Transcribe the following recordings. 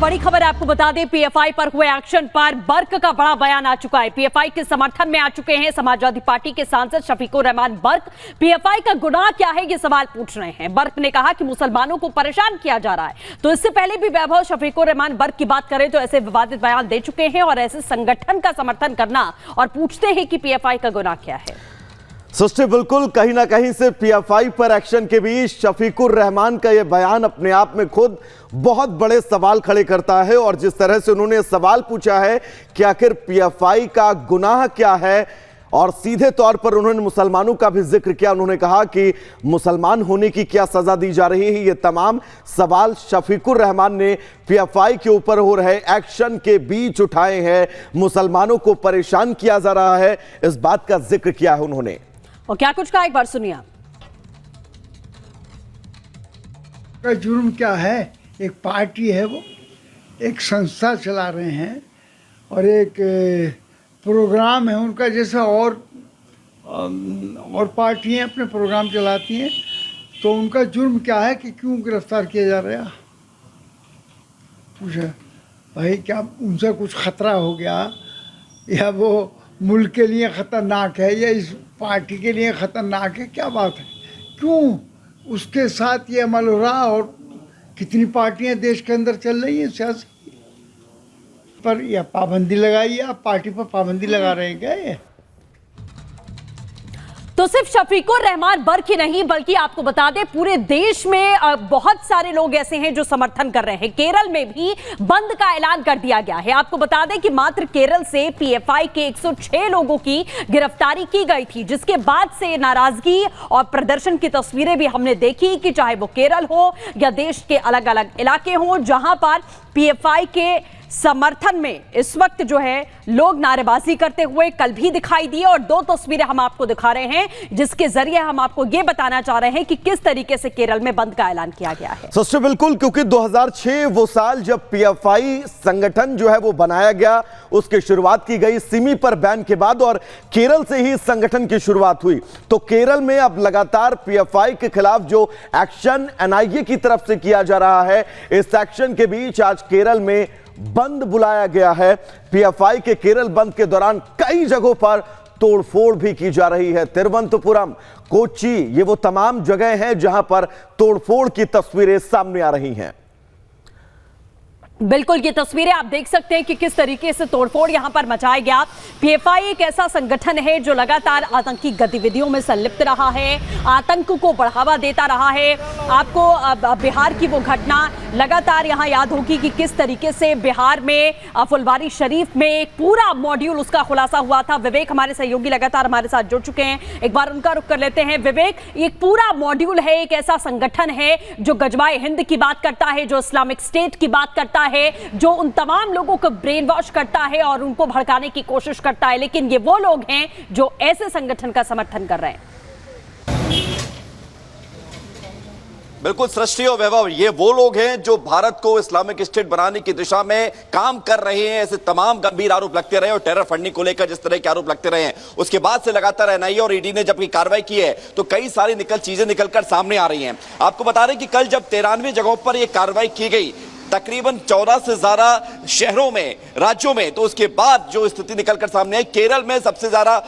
बड़ी खबर आपको बता दें, पीएफआई पर हुए एक्शन पर बर्क का बड़ा बयान आ चुका है। पीएफआई के समर्थन में आ चुके हैं समाजवादी पार्टी के सांसद शफीकुर रहमान बर्क। पीएफआई का गुनाह क्या है, ये सवाल पूछ रहे हैं। बर्क ने कहा कि मुसलमानों को परेशान किया जा रहा है। तो इससे पहले भी वैभव शफीकुर रहमान बर्क की बात करें तो ऐसे विवादित बयान दे चुके हैं और ऐसे संगठन का समर्थन करना और पूछते हैं कि पीएफआई का गुनाह क्या है। सृष्टि, बिल्कुल कहीं ना कहीं से पीएफआई पर एक्शन के बीच शफीकुर रहमान का यह बयान अपने आप में खुद बहुत बड़े सवाल खड़े करता है। और जिस तरह से उन्होंने सवाल पूछा है कि आखिर पीएफआई का गुनाह क्या है, और सीधे तौर पर उन्होंने मुसलमानों का भी जिक्र किया। उन्होंने कहा कि मुसलमान होने की क्या सजा दी जा रही है। ये तमाम सवाल शफीकुर रहमान ने पीएफआई के ऊपर हो रहे एक्शन के बीच उठाए हैं। मुसलमानों को परेशान किया जा रहा है, इस बात का जिक्र किया है उन्होंने। और क्या कुछ कहा, एक बार सुनिए आप। का जुर्म क्या है? एक पार्टी है, वो एक संस्था चला रहे हैं और एक प्रोग्राम है उनका, जैसा और पार्टियां अपने प्रोग्राम चलाती हैं। तो उनका जुर्म क्या है कि क्यों गिरफ्तार किया जा रहा है? पूछा भाई, क्या उनसे कुछ खतरा हो गया, या वो मुल्क के लिए ख़तरनाक है, या इस पार्टी के लिए ख़तरनाक है? क्या बात है, क्यों उसके साथ ये अमल हो रहा? और कितनी पार्टियां देश के अंदर चल रही हैं सियासी पर, या पाबंदी लगाई, या पार्टी पर पाबंदी लगा रहे हैं क्या ये? तो सिर्फ शफीकुर रहमान बर्क ही नहीं, बल्कि आपको बता दें पूरे देश में बहुत सारे लोग ऐसे हैं जो समर्थन कर रहे हैं। केरल में भी बंद का ऐलान कर दिया गया है। आपको बता दें कि मात्र केरल से पीएफआई के 106 लोगों की गिरफ्तारी की गई थी, जिसके बाद से नाराजगी और प्रदर्शन की तस्वीरें भी हमने देखी कि चाहे वो केरल हो या देश के अलग अलग इलाके हो, जहां पर पीएफआई के समर्थन में इस वक्त जो है लोग नारेबाजी करते हुए कल भी दिखाई दिए। और दो तस्वीरें हम आपको दिखा रहे हैं जिसके जरिए हम आपको यह बताना चाह रहे हैं कि किस तरीके से केरल में बंद का ऐलान किया गया है। सच बिल्कुल, क्योंकि 2006 वो साल जब पीएफआई संगठन जो है वो बनाया गया, उसकी शुरुआत की गई सिमी पर बैन के बाद, और केरल से ही इस संगठन की शुरुआत हुई। तो केरल में अब लगातार पीएफआई के खिलाफ जो एक्शन एनआईए की तरफ से किया जा रहा है, इस एक्शन के बीच आज केरल में बंद बुलाया गया है। पीएफआई के केरल बंद के दौरान कई जगहों पर तोड़फोड़ भी की जा रही है। तिरुवनंतपुरम, कोच्चि, ये वो तमाम जगह हैं जहां पर तोड़फोड़ की तस्वीरें सामने आ रही हैं। बिल्कुल, ये तस्वीरें आप देख सकते हैं कि किस तरीके से तोड़फोड़ यहां पर मचाया गया। पीएफआई एक ऐसा संगठन है जो लगातार आतंकी गतिविधियों में संलिप्त रहा है, आतंक को बढ़ावा देता रहा है। आपको बिहार की वो घटना लगातार यहां याद होगी कि किस तरीके से बिहार में फुलवारी शरीफ में एक पूरा मॉड्यूल उसका खुलासा हुआ था। विवेक हमारे सहयोगी लगातार हमारे साथ जुड़ चुके हैं, एक बार उनका रुख कर लेते हैं। विवेक, एक पूरा मॉड्यूल है, एक ऐसा संगठन है जो गजवाए हिंद की बात करता है, जो इस्लामिक स्टेट की बात करता है, जो उन तमाम लोगों को ब्रेन वॉश करता है और उनको भड़काने की कोशिश करता है। लेकिन ये वो लोग हैं जो ऐसे संगठन का समर्थन कर रहे हैं। बिल्कुल सृष्टि और वैभव, ये वो लोग हैं जो भारत को इस्लामिक स्टेट बनाने की दिशा में काम कर रहे हैं। ऐसे तमाम गंभीर आरोप लगते रहे और टेरर फंडिंग को लेकर जिस तरह के आरोप लगते रहे हैं, उसके बाद से लगातार एनआईए और ईडी ने जबकि कार्रवाई की है तो कई सारी चीजें निकलकर सामने आ रही हैं। आपको बता रहे कि कल जब 93 जगहों पर यह कार्रवाई की गई, तकरीबन 14 से ज्यादा शहरों में, राज्यों में, तो उसके बाद जो स्थिति निकलकर सामने आई, केरल में सबसे ज्यादा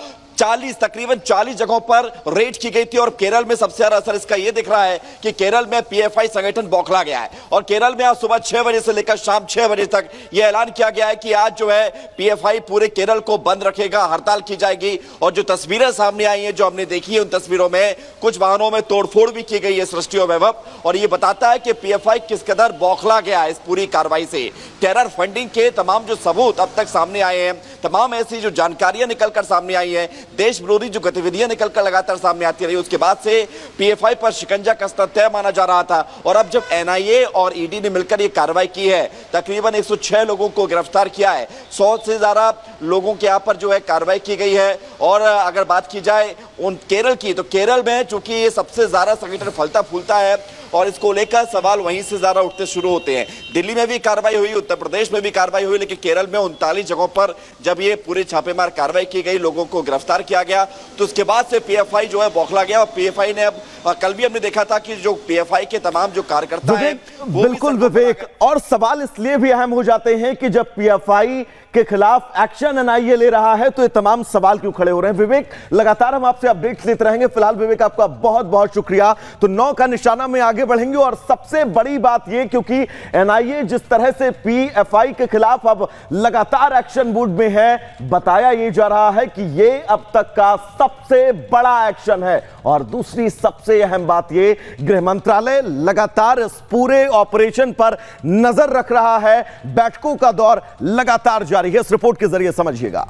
तकरीबन 40 जगहों पर रेड की गई थी। और केरल में सबसे ज्यादा असर इसका यह दिख रहा है कि केरल में पीएफआई संगठन बौखला गया है। और केरल में आज सुबह 6 बजे से लेकर शाम 6 बजे तक यह ऐलान किया गया है कि आज जो है पीएफआई पूरे केरल को बंद रखेगा, हड़ताल की जाएगी। और जो तस्वीरें सामने आई हैं, जो हमने देखी है, उन तस्वीरों में कुछ वाहनों में तोड़फोड़ भी की गई है सृष्टि और वैभव। और यह बताता है कि पीएफआई किस कदर बौखला गया इस पूरी कार्रवाई से। टेरर फंडिंग के तमाम जो सबूत अब तक सामने आए हैं, तमाम ऐसी जो जानकारियां निकलकर सामने आई हैं, देश विरोधी जो गतिविधियां निकलकर लगातार सामने आती रही, उसके बाद से पीएफआई पर शिकंजा कसना तय माना जा रहा था। और अब जब एनआईए और ईडी ने मिलकर यह कार्रवाई की है, तकरीबन 106 लोगों को गिरफ्तार किया है, 100 से ज्यादा लोगों के यहां पर जो है कार्रवाई की गई है। और अगर बात की जाए उन केरल की, तो केरल में चूंकि ये सबसे ज्यादा संगठन फलता फूलता है और इसको लेकर सवाल वहीं से ज्यादा उठते शुरू होते हैं। दिल्ली में भी कार्रवाई हुई, उत्तर प्रदेश में भी कार्रवाई हुई, लेकिन केरल में 39 जगहों पर जब ये पूरे छापेमार कार्रवाई की गई, लोगों को गिरफ्तार किया गया, तो उसके बाद से पीएफआई जो है बौखला गया। और पीएफआई ने अब कल भी हमने देखा था कि जो पीएफआई के तमाम जो कार्यकर्ता हैं, बिल्कुल विवेक, और सवाल इसलिए इसलिए भी अहम हो जाते हैं कि जब पीएफआई के खिलाफ एक्शन एनआईए ले रहा है तो ये तमाम सवाल क्यों खड़े हो रहे हैं। विवेक, लगातार हम आपसे अपडेट्स लेते रहेंगे। फिलहाल विवेक, आपका बहुत बहुत शुक्रिया। तो 9 का निशाना में आगे बढ़ेंगे और सबसे बड़ी बात ये, क्योंकि एनआईए जिस तरह से पीएफआई के खिलाफ अब लगातार एक्शन मूड में है, बताया ये जा रहा है कि ये अब तक का सबसे बड़ा एक्शन है। और दूसरी सबसे अहम बात ये, गृह मंत्रालय लगातार इस पूरे ऑपरेशन पर नजर रख रहा है। बैठकों का दौर लगातार जारी है। इस रिपोर्ट के जरिए समझिएगा।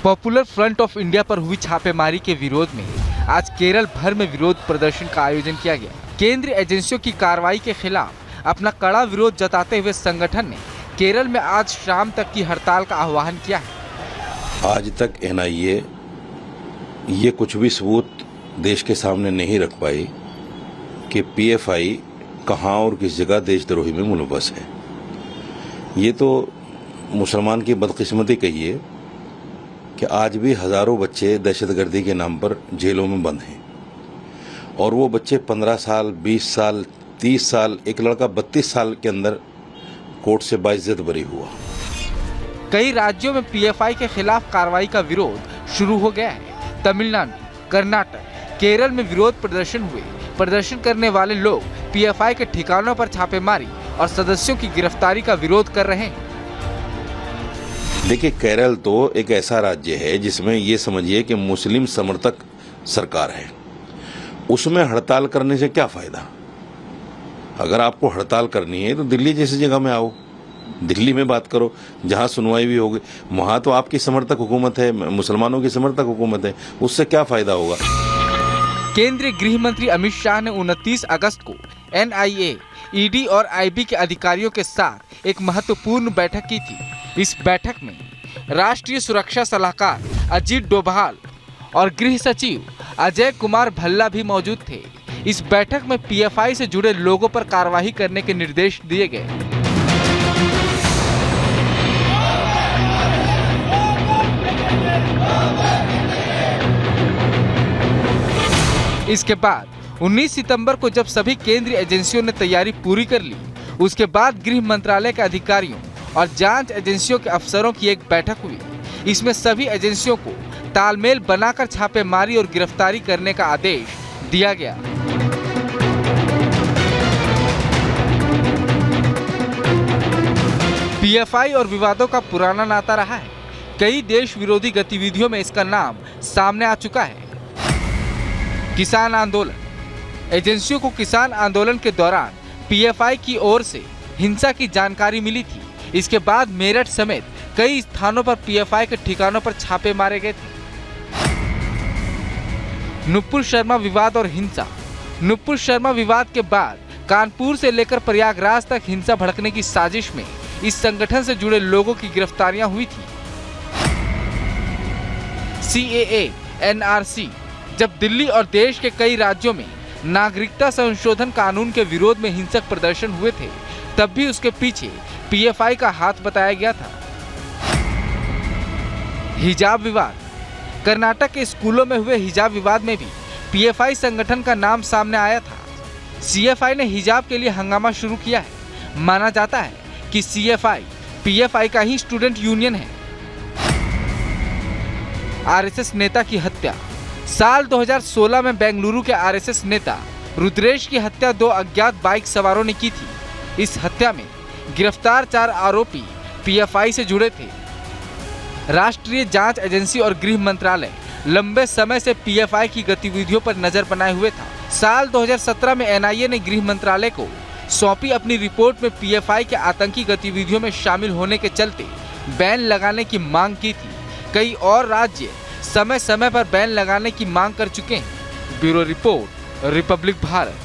पॉपुलर फ्रंट ऑफ इंडिया पर हुई छापेमारी के विरोध में आज केरल भर में विरोध प्रदर्शन का आयोजन किया गया। केंद्रीय एजेंसियों की कार्रवाई के खिलाफ अपना कड़ा विरोध जताते हुए संगठन ने केरल में आज शाम तक की हड़ताल का आह्वान किया है। आज तक एनआईए ये कुछ भी सबूत देश के सामने नहीं रख पाई कि पीएफआई कहां और किस जगह देशद्रोही में मुलव्वस है। ये तो मुसलमान की बदकिस्मती कहिए कि आज भी हजारों बच्चे दहशतगर्दी के नाम पर जेलों में बंद हैं और वो बच्चे 15 साल, 20 साल, 30 साल, एक लड़का 32 साल के अंदर कोर्ट से बाइज्जत बरी हुआ। कई राज्यों में पीएफआई के खिलाफ कार्रवाई का विरोध शुरू हो गया है। तमिलनाडु, कर्नाटक, केरल में विरोध प्रदर्शन हुए। प्रदर्शन करने वाले लोग पीएफआई के ठिकानों पर छापेमारी और सदस्यों की गिरफ्तारी का विरोध कर रहे हैं। देखिए, केरल तो एक ऐसा राज्य है जिसमें ये समझिए कि मुस्लिम समर्थक सरकार है। उसमें हड़ताल करने से क्या फायदा? अगर आपको हड़ताल करनी है तो दिल्ली जैसी जगह में आओ, दिल्ली में बात करो जहां सुनवाई भी होगी। वहां तो आपकी समर्थक हुकूमत है, मुसलमानों की समर्थक हुकूमत है, उससे क्या फायदा होगा? केंद्रीय गृह मंत्री अमित शाह ने 29 अगस्त को एनआईए, ईडी और आईबी के अधिकारियों के साथ एक महत्वपूर्ण बैठक की थी। इस बैठक में राष्ट्रीय सुरक्षा सलाहकार अजीत डोभाल और गृह सचिव अजय कुमार भल्ला भी मौजूद थे। इस बैठक में पीएफआई से जुड़े लोगों पर कार्रवाई करने के निर्देश दिए गए। इसके बाद 19 सितंबर को जब सभी केंद्रीय एजेंसियों ने तैयारी पूरी कर ली, उसके बाद गृह मंत्रालय के अधिकारियों और जांच एजेंसियों के अफसरों की एक बैठक हुई। इसमें सभी एजेंसियों को तालमेल बनाकर छापेमारी और गिरफ्तारी करने का आदेश दिया गया। पीएफआई और विवादों का पुराना नाता रहा है। कई देश विरोधी गतिविधियों में इसका नाम सामने आ चुका है। किसान आंदोलन, एजेंसियों को किसान आंदोलन के दौरान पीएफआई की ओर से हिंसा की जानकारी मिली थी। इसके बाद मेरठ समेत कई स्थानों पर पीएफआई के ठिकानों पर छापे मारे गए थे। नुपुर शर्मा विवाद और हिंसा। नुपुर शर्मा विवाद के बाद कानपुर से लेकर प्रयागराज तक हिंसा भड़कने की साजिश में इस संगठन से जुड़े लोगों की गिरफ्तारियां हुई थी। सीएए, एनआरसी, जब दिल्ली और देश के कई राज्यों में नागरिकता संशोधन कानून के विरोध में हिंसक प्रदर्शन हुए थे, तब भी उसके पीछे पीएफआई का हाथ बताया गया था। हिजाब विवाद, कर्नाटक के स्कूलों में हुए हिजाब विवाद में भी पीएफआई संगठन का नाम सामने आया था। सीएफआई ने हिजाब के लिए हंगामा शुरू किया है। माना जाता है कि सीएफआई पीएफआई का ही स्टूडेंट यूनियन है। आरएसएस नेता की हत्या। साल 2016 में बेंगलुरु के आरएसएस नेता रुद्रेश की हत्या 2 अज्ञात बाइक सवारों ने की थी। इस हत्या में गिरफ्तार 4 आरोपी पीएफआई से जुड़े थे। राष्ट्रीय जांच एजेंसी और गृह मंत्रालय लंबे समय से पीएफआई की गतिविधियों पर नजर बनाए हुए था। साल 2017 में एनआईए ने गृह मंत्रालय को सौंपी अपनी रिपोर्ट में पीएफआई के आतंकी गतिविधियों में शामिल होने के चलते बैन लगाने की मांग की थी। कई और राज्य समय समय पर बैन लगाने की मांग कर चुके हैं। Bureau report, Republic Bharat.